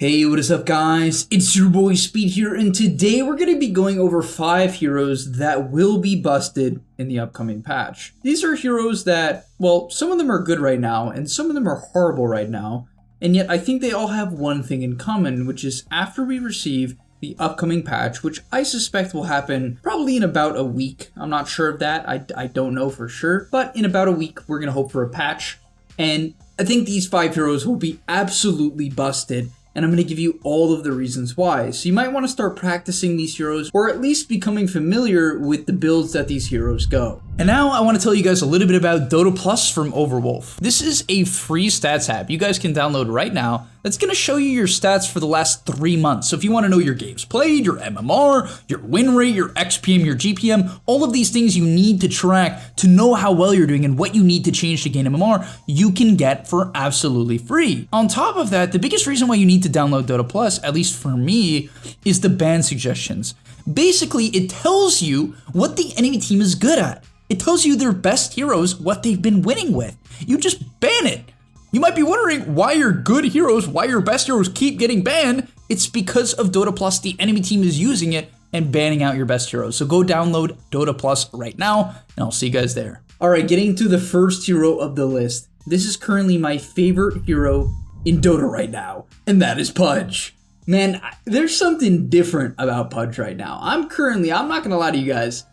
Hey, what is up guys? It's your boy Speed here, and today we're going to be going over 5 heroes that will be busted in the upcoming patch. These are heroes that, well, some of them are good right now, and some of them are horrible right now, and yet I think they all have one thing in common, which is after we receive the upcoming patch, which I suspect will happen probably in about a week. I'm not sure of that, I don't know for sure, but in about a week we're going to hope for a patch, and I think these 5 heroes will be absolutely busted. And I'm going to give you all of the reasons why. So you might want to start practicing these heroes, or at least becoming familiar with the builds that these heroes go. And now I want to tell you guys a little bit about DotaPlus from Overwolf. This is a free stats app you guys can download right now that's going to show you your stats for the last 3 months. So if you want to know your games played, your MMR, your win rate, your XPM, your GPM, all of these things you need to track to know how well you're doing and what you need to change to gain MMR, you can get for absolutely free. On top of that, the biggest reason why you need to download DotaPlus, at least for me, is the ban suggestions. Basically, it tells you what the enemy team is good at. It tells you their best heroes, what they've been winning with. You just ban it. You might be wondering why your good heroes, why your best heroes keep getting banned. It's because of DotaPlus. The enemy team is using it and banning out your best heroes. So go download DotaPlus right now, and I'll see you guys there. All right, getting to the first hero of the list. This is currently my favorite hero in Dota right now, and that is PUDGE. Man, there's something different about PUDGE right now. I'm not gonna lie to you guys,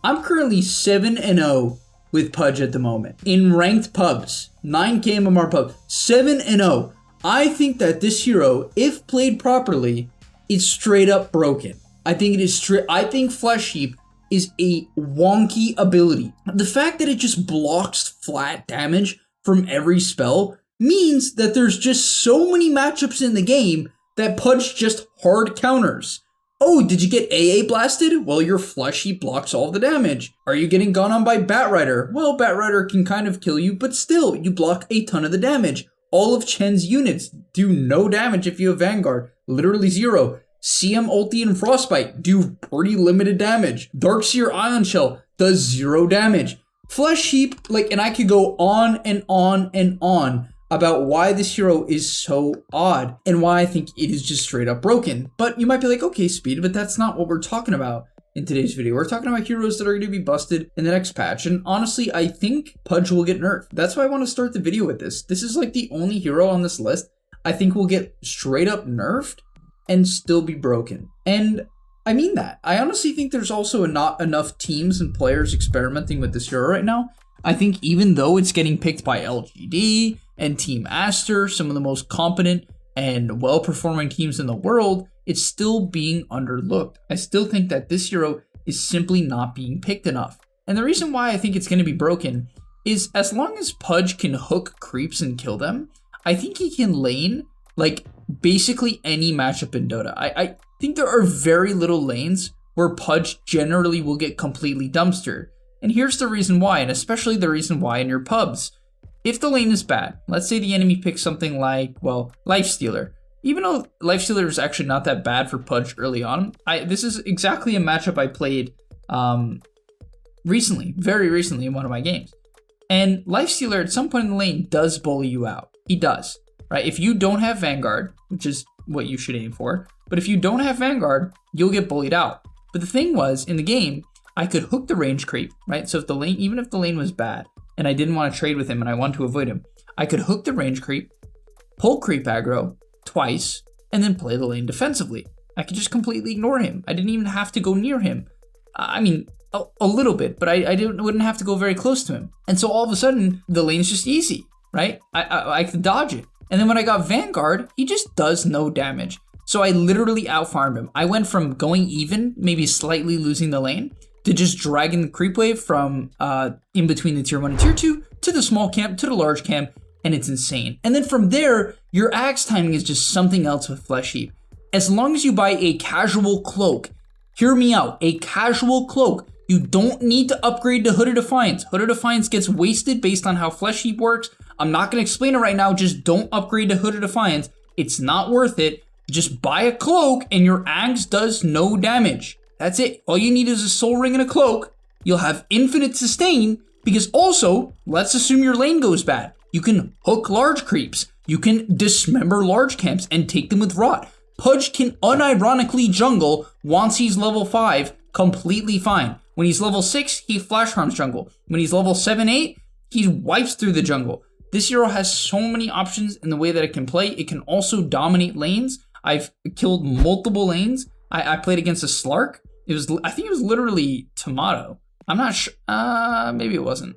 I'm currently 7-0 with PUDGE at the moment. In ranked pubs, 9k MMR pub, 7-0. I think that this hero, if played properly, is straight up broken. I think Flesh Heap is a wonky ability. The fact that it just blocks flat damage from every spell means that there's just so many matchups in the game that PUDGE just hard counters. Oh, did you get AA blasted? Well, your Flesh Heap blocks all the damage. Are you getting gone on by Batrider? Well, Batrider can kind of kill you, but still, you block a ton of the damage. All of Chen's units do no damage if you have Vanguard, literally 0. CM Ulti and Frostbite do pretty limited damage. Darkseer Ion Shell does 0 damage. Flesh Heap, and I could go on and on and on about why this hero is so odd and why I think it is just straight up broken. But you might be like, okay, Speed, but that's not what we're talking about in today's video. We're talking about heroes that are going to be busted in the next patch. And honestly, I think PUDGE will get nerfed. That's why I want to start the video with this. This is like the only hero on this list I think will get straight up nerfed and still be broken. And I mean that. I honestly think there's also not enough teams and players experimenting with this hero right now. I think even though it's getting picked by LGD and Team Aster, some of the most competent and well-performing teams in the world, it's still being underlooked. I still think that this hero is simply not being picked enough. And the reason why I think it's going to be broken is as long as PUDGE can hook creeps and kill them, I think he can lane basically any matchup in Dota. I think there are very little lanes where PUDGE generally will get completely dumpstered. And here's the reason why, and especially the reason why in your pubs. If the lane is bad, let's say the enemy picks something like, well, Lifestealer. Even though Lifestealer is actually not that bad for PUDGE early on, this is exactly a matchup I played recently, very recently in one of my games. And Lifestealer at some point in the lane does bully you out. He does, right? If you don't have Vanguard, which is what you should aim for, but if you don't have Vanguard, you'll get bullied out. But the thing was, in the game, I could hook the range creep, right? So if the lane, even if the lane was bad and I didn't want to trade with him and I wanted to avoid him, I could hook the range creep, pull creep aggro twice, and then play the lane defensively. I could just completely ignore him. I didn't even have to go near him. I mean, a little bit, but I wouldn't have to go very close to him. And so all of a sudden, the lane's just easy, right? I could dodge it. And then when I got Vanguard, he just does no damage. So I literally outfarmed him. I went from going even, maybe slightly losing the lane, to just dragging the creep wave from in between the tier 1 and tier 2 to the small camp to the large camp, and it's insane. And then from there, your axe timing is just something else with Flesh Heap. As long as you buy a casual cloak, hear me out, a casual cloak, you don't need to upgrade to Hooded Defiance. Hooded Defiance gets wasted based on how Flesh Heap works. I'm not going to explain it right now, just don't upgrade to Hooded Defiance. It's not worth it. Just buy a cloak and your axe does no damage. That's it. All you need is a soul ring and a cloak. You'll have infinite sustain because also, let's assume your lane goes bad. You can hook large creeps. You can dismember large camps and take them with rot. PUDGE can unironically jungle once he's level 5, completely fine. When he's level 6, he flash harms jungle. When he's level 7, 8, he wipes through the jungle. This hero has so many options in the way that it can play. It can also dominate lanes. I've killed multiple lanes. I played against a Slark. I think it was literally Tomato. I'm not sure. Maybe it wasn't.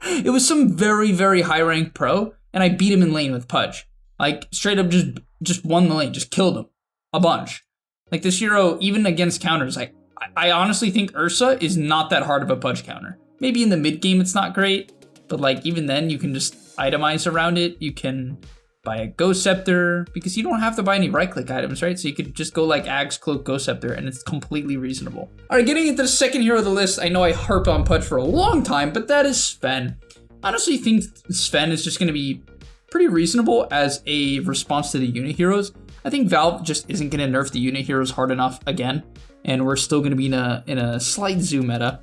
It was some very, very high ranked pro, and I beat him in lane with PUDGE. Like straight up just won the lane, just killed him a bunch. Like this hero, even against counters, I honestly think Ursa is not that hard of a PUDGE counter. Maybe in the mid game it's not great, but like even then you can just itemize around it. You can buy a Ghost Scepter because you don't have to buy any right click items, right? So you could just go like Axe, Cloak, Ghost Scepter, and it's completely reasonable. All right, getting into the second hero of the list, I know I harped on PUDGE for a long time, but that is SVEN. I honestly think SVEN is just going to be pretty reasonable as a response to the unit heroes. I think Valve just isn't going to nerf the unit heroes hard enough again, and we're still going to be in a slight zoo meta.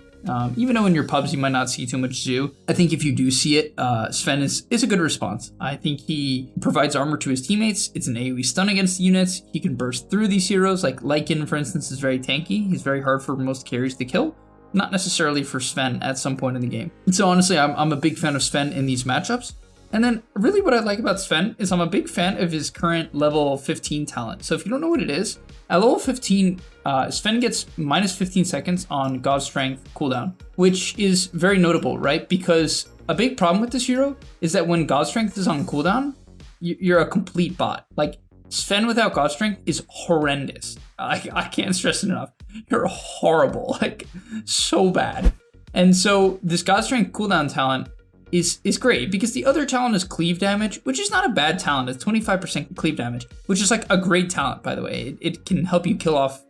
Even though in your pubs you might not see too much zoo, I think if you do see it, SVEN is a good response. I think he provides armor to his teammates. It's an AoE stun against the units. He can burst through these heroes. Like Lycan, for instance, is very tanky. He's very hard for most carries to kill. Not necessarily for SVEN at some point in the game. And so honestly, I'm a big fan of SVEN in these matchups. And then really what I like about SVEN is I'm a big fan of his current level 15 talent. So if you don't know what it is, at level 15, SVEN gets minus 15 seconds on God Strength cooldown, which is very notable, right? Because a big problem with this hero is that when God Strength is on cooldown, you're a complete bot. Like SVEN without God Strength is horrendous. I can't stress it enough. You're horrible, like so bad. And so this God Strength cooldown talent is great because the other talent is cleave damage, which is not a bad talent. It's 25% cleave damage, which is like a great talent, by the way. It can help you kill off,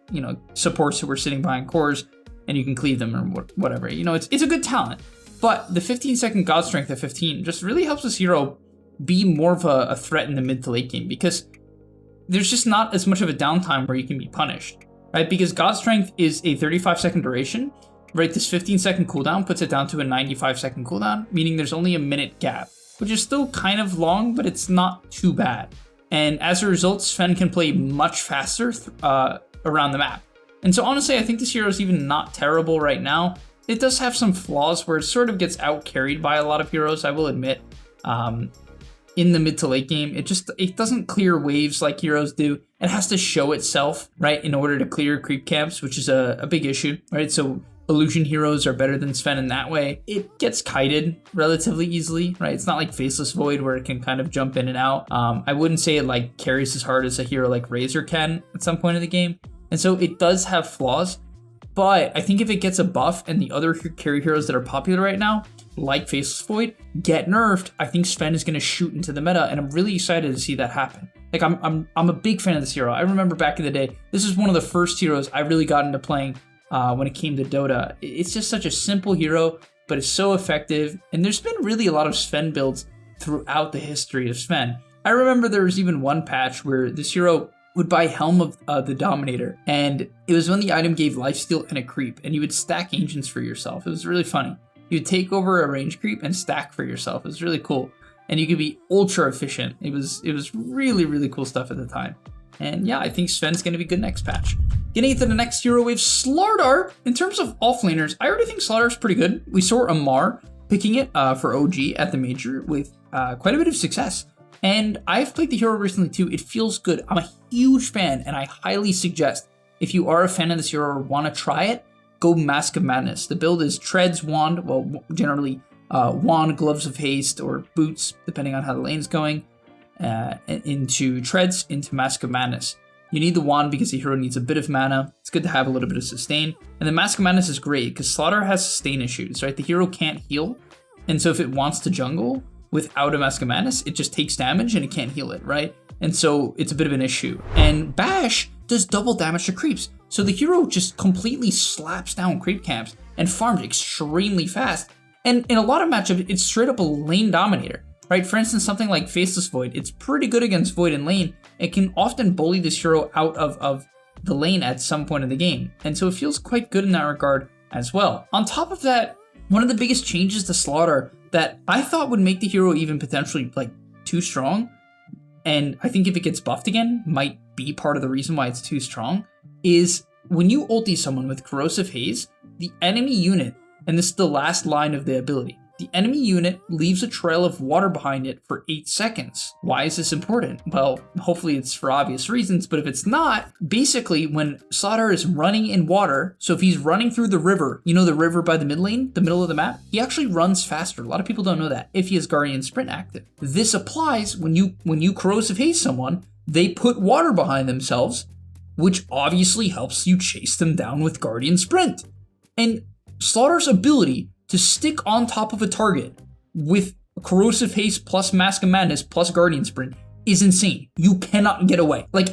supports who are sitting behind cores, and you can cleave them or whatever. It's a good talent. But the 15-second God Strength at 15 just really helps this hero be more of a threat in the mid to late game because there's just not as much of a downtime where you can be punished, right? Because God Strength is a 35-second duration. Right, this 15-second cooldown puts it down to a 95-second cooldown, meaning there's only a minute gap, which is still kind of long, but it's not too bad. And as a result, SVEN can play much faster around the map. And so honestly, I think this hero is even not terrible right now. It does have some flaws where it sort of gets out-carried by a lot of heroes, I will admit. In the mid to late game, it doesn't clear waves like heroes do. It has to show itself, right, in order to clear creep camps, which is a big issue, right? So illusion heroes are better than SVEN in that way. It gets kited relatively easily, right? It's not like Faceless Void where it can kind of jump in and out. I wouldn't say it like carries as hard as a hero like Razor can at some point in the game. And so it does have flaws, but I think if it gets a buff and the other carry heroes that are popular right now, like Faceless Void, get nerfed, I think SVEN is going to shoot into the meta, and I'm really excited to see that happen. Like I'm a big fan of this hero. I remember back in the day, this is one of the first heroes I really got into playing when it came to Dota. It's just such a simple hero, but it's so effective. And there's been really a lot of SVEN builds throughout the history of SVEN. I remember there was even one patch where this hero would buy Helm of the Dominator, and it was when the item gave lifesteal and a creep, and you would stack ancients for yourself. It was really funny. You would take over a range creep and stack for yourself. It was really cool. And you could be ultra efficient. It was really, really cool stuff at the time. And yeah, I think SVEN's going to be good next patch. Getting into the next hero wave, SLARDAR. In terms of offlaners, I already think SLARDAR's pretty good. We saw Amar picking it for OG at the major with quite a bit of success. And I've played the hero recently too. It feels good. I'm a huge fan, and I highly suggest if you are a fan of this hero or want to try it, go Mask of Madness. The build is Treads, Wand, well, generally Wand, Gloves of Haste, or Boots, depending on how the lane's going, into Treads, into Mask of Madness. You need the Wand because the hero needs a bit of mana. It's good to have a little bit of sustain. And the Mask of Madness is great because SLARDAR has sustain issues, right? The hero can't heal. And so if it wants to jungle without a Mask of Madness, it just takes damage and it can't heal it, right? And so it's a bit of an issue. And Bash does double damage to creeps. So the hero just completely slaps down creep camps and farms extremely fast. And in a lot of matchups, it's straight up a lane dominator, right? For instance, something like Faceless Void, it's pretty good against Void in lane. It can often bully this hero out of the lane at some point in the game. And so it feels quite good in that regard as well. On top of that, one of the biggest changes to SLARDAR that I thought would make the hero even potentially like too strong and I think if it gets buffed again, might be part of the reason why it's too strong, is when you ulti someone with Corrosive Haze, the enemy unit, and this is the last line of the ability, the enemy unit leaves a trail of water behind it for 8 seconds. Why is this important? Well, hopefully it's for obvious reasons, but if it's not, basically when SLARDAR is running in water, so if he's running through the river, you know the river by the mid lane, the middle of the map, he actually runs faster. A lot of people don't know that if he has Guardian Sprint active. This applies when you Corrosive Haze someone, they put water behind themselves, which obviously helps you chase them down with Guardian Sprint. And SLARDAR's ability to stick on top of a target with Corrosive Haze plus Mask of Madness plus Guardian Sprint is insane. You cannot get away. Like,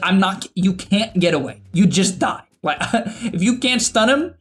you can't get away. You just die. Like, if you can't stun him,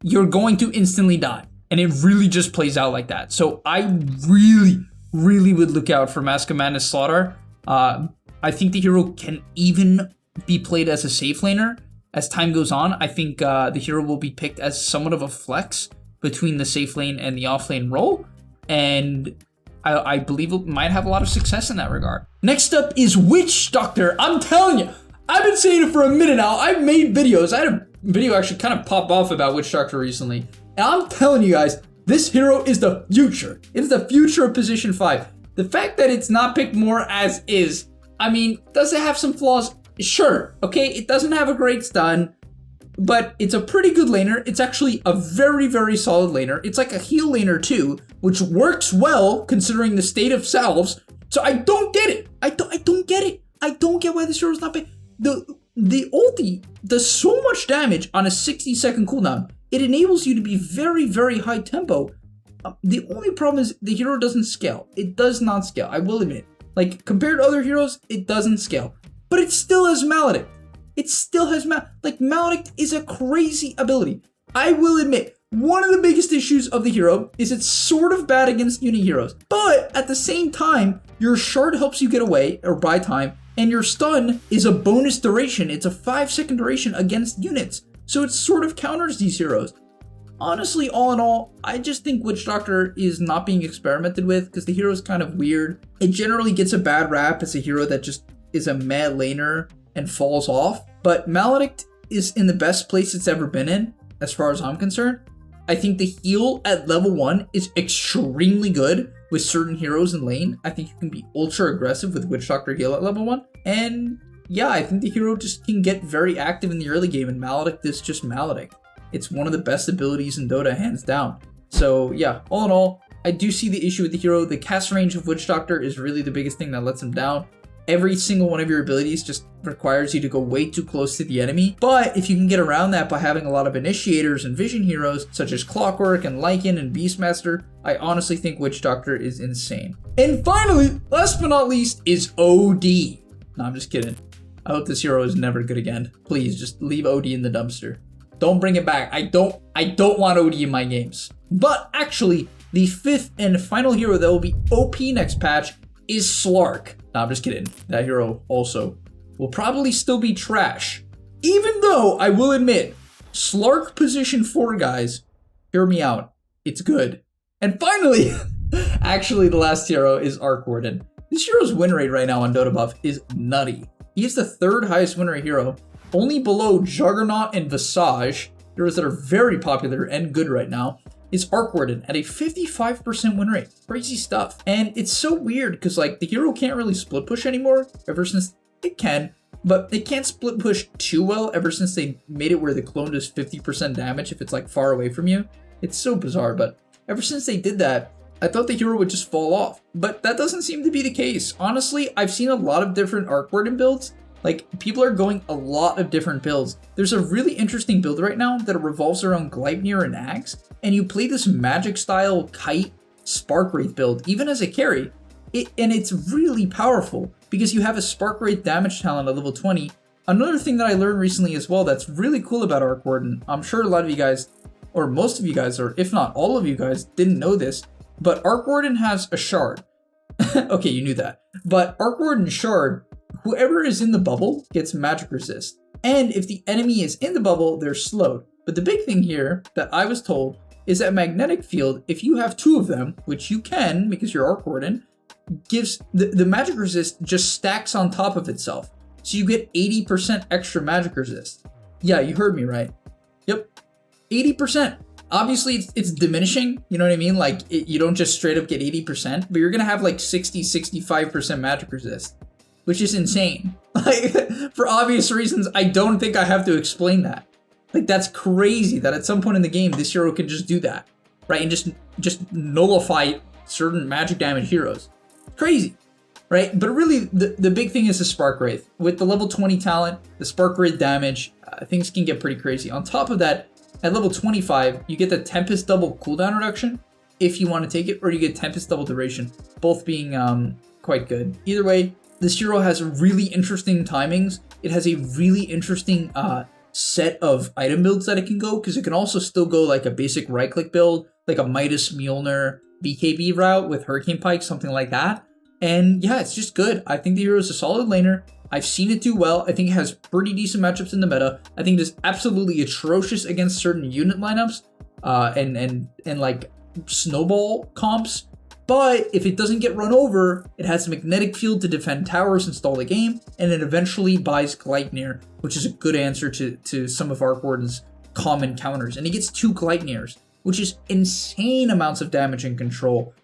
you're going to instantly die. And it really just plays out like that. So I really would look out for Mask of Madness SLARDAR. I think the hero can even be played as a safe laner. As time goes on, I think the hero will be picked as somewhat of a flex between the safe lane and the off lane role, and I believe it might have a lot of success in that regard. Next up is Witch Doctor. I'm telling you, I've been saying it for a minute now. I've made videos. I had a video actually kind of pop off about Witch Doctor recently, and I'm telling you guys, this hero is the future. It's the future of position 5. The fact that it's not picked more as is, I mean, does it have some flaws? Sure, okay, it doesn't have a great stun, but it's a pretty good laner. It's actually a very solid laner. It's like a heal laner too, which works well considering the state of salves. So I don't get it. I don't get it. I don't get why this hero's not picked. The ulti does so much damage on a 60-second cooldown. It enables you to be very high tempo. The only problem is the hero doesn't scale. It does not scale, I will admit. Like, compared to other heroes, it doesn't scale. But it still has Maledict. It still has Maledict is a crazy ability. I will admit, one of the biggest issues of the hero is it's sort of bad against uni heroes. But at the same time, your shard helps you get away or buy time, and your stun is a bonus duration. It's a 5-second duration against units. So it sort of counters these heroes. Honestly, all in all, I just think Witch Doctor is not being experimented with because the hero is kind of weird. It generally gets a bad rap as a hero that just is a mad laner and falls off, but Maledict is in the best place it's ever been in, as far as I'm concerned. I think the heal at level 1 is extremely good with certain heroes in lane. I think you can be ultra aggressive with Witch Doctor heal at level 1, and yeah, I think the hero just can get very active in the early game, and Maledict is just Maledict. It's one of the best abilities in Dota, hands down. So yeah, all in all, I do see the issue with the hero. The cast range of Witch Doctor is really the biggest thing that lets him down. Every single one of your abilities just requires you to go way too close to the enemy. But if you can get around that by having a lot of initiators and vision heroes, such as Clockwork and Lycan and Beastmaster, I honestly think Witch Doctor is insane. And finally, last but not least, is OD. No, I'm just kidding. I hope this hero is never good again. Please, just leave OD in the dumpster. Don't bring it back. I don't want OD in my games. But actually, the 5th and final hero that will be OP next patch is Slark. No, I'm just kidding. That hero also will probably still be trash. Even though, I will admit, Slark position 4, guys, hear me out. It's good. And finally, actually the last hero is Arc Warden. This hero's win rate right now on DotaBuff is nutty. He is the 3rd highest win rate hero, only below Juggernaut and Visage, heroes that are very popular and good right now, is Arc Warden at a 55% win rate. Crazy stuff. And it's so weird because like the hero can't really split push anymore ever since it can, but they can't split push too well ever since they made it where the clone does 50% damage if it's like far away from you. It's so bizarre, but ever since they did that, I thought the hero would just fall off, but that doesn't seem to be the case. Honestly, I've seen a lot of different Arc Warden builds. Like, people are going a lot of different builds. There's a really interesting build right now that revolves around Gleipnir and Axe, and you play this magic-style kite Spark Wraith build, even as a carry, and it's really powerful because you have a Spark Wraith damage talent at level 20. Another thing that I learned recently as well that's really cool about Arc Warden, I'm sure a lot of you guys, or most of you guys, or if not all of you guys, didn't know this, but Arc Warden has a shard. Okay, you knew that. But Arc Warden shard, whoever is in the bubble gets magic resist. And if the enemy is in the bubble, they're slowed. But the big thing here that I was told is that magnetic field, if you have 2 of them, which you can because you're Arc Warden, gives the magic resist just stacks on top of itself. So you get 80% extra magic resist. Yeah, you heard me right. Yep, 80%. Obviously, it's diminishing, you know what I mean? Like, you don't just straight up get 80%, but you're gonna have like 60, 65% magic resist, which is insane. Like, for obvious reasons, I don't think I have to explain that. Like, that's crazy that at some point in the game, this hero can just do that, right? And just nullify certain magic damage heroes. Crazy, right? But really, the big thing is the Spark Wraith. With the level 20 talent, the Spark Wraith damage, things can get pretty crazy. On top of that, at level 25, you get the Tempest double cooldown reduction, if you want to take it, or you get Tempest double duration, both being quite good. Either way, this hero has really interesting timings. It has a really interesting set of item builds that it can go, because it can also still go like a basic right-click build, like a Midas Mjolnir BKB route with Hurricane Pike, something like that. And yeah, it's just good. I think the hero is a solid laner. I've seen it do well. I think it has pretty decent matchups in the meta. I think it is absolutely atrocious against certain unit lineups and like snowball comps. But if it doesn't get run over, it has a magnetic field to defend towers and stall the game, and it eventually buys Gleipnir, which is a good answer to some of Arc Warden's common counters. And he gets 2 Gleipnirs, which is insane amounts of damage and control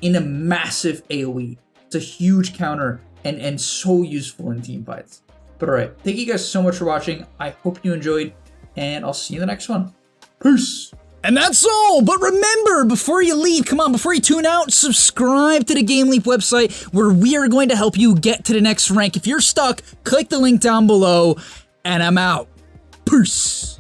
in a massive AoE. It's a huge counter and so useful in team fights. But alright, thank you guys so much for watching. I hope you enjoyed, and I'll see you in the next one. Peace! And that's all, but remember, before you leave, come on, before you tune out, subscribe to the Game Leap website, where we are going to help you get to the next rank. If you're stuck, click the link down below, and I'm out. Peace!